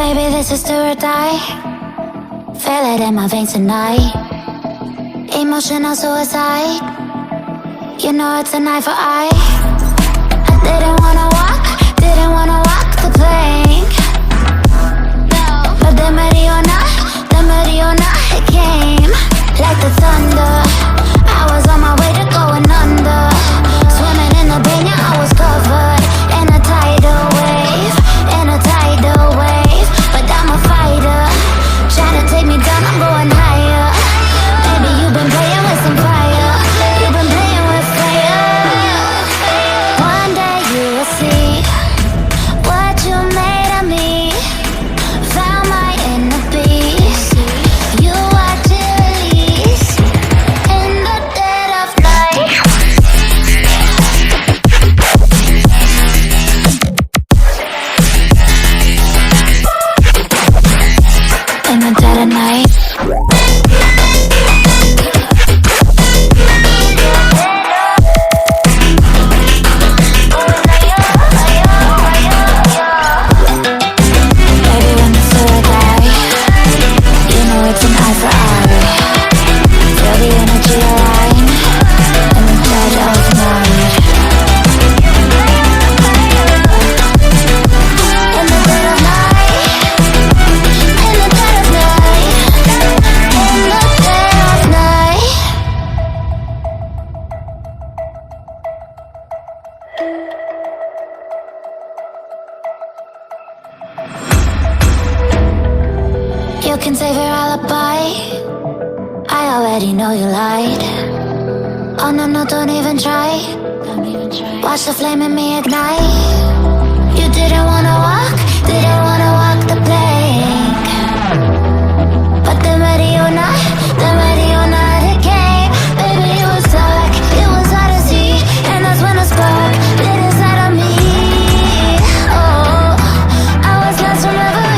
Baby, this is do or die. Feel it in my veins tonight. Emotional suicide. You know it's an eye for eye. I didn't wanna walk the plank. But the Mariona, it came like the thunder. I was on my way to going under. Swimming in the banya, I was covered in a tidal wave, but I'm a fighter. Trying to take me down, I'm going higher. Baby, you've been playing with some fire. You've been playing with fire. One day you will see what you made of me. Found my inner beast. You watch it release in the dead of night. In the dead of night. You can save your alibi. I already know you lied. Oh no, don't even try. Watch the flame in me ignite. You didn't wanna walk the plank. But the Mariona, it came. Baby, it was dark, it was hard to see. And that's when a spark lit inside of me. Oh, I was lost from reverie.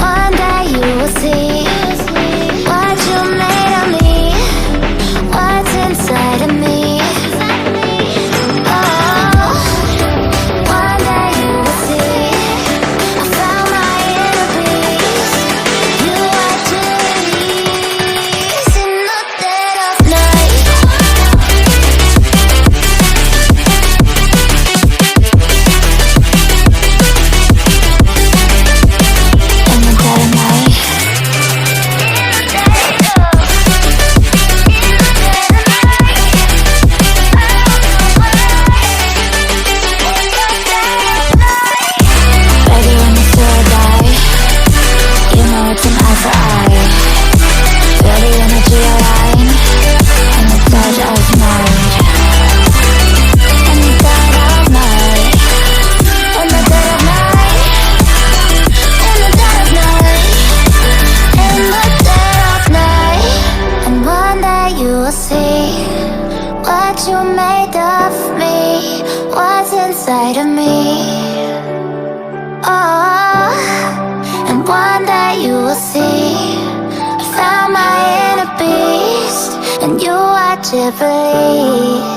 One day you will see what you made of me, what's inside of me. Oh, one day you will see I found my inner peace. You watch it release in the dead of night. In the dead of night. Baby, when you do or die, you know it's an eye for eye. Feel the energy align in the dead of night. In the dead of night. In the dead of night. In the dead of night. In the dead of night. And one day you will see what you made of me, what's inside of me. Oh, and one day you will see I found my inner beast, and you watch it release.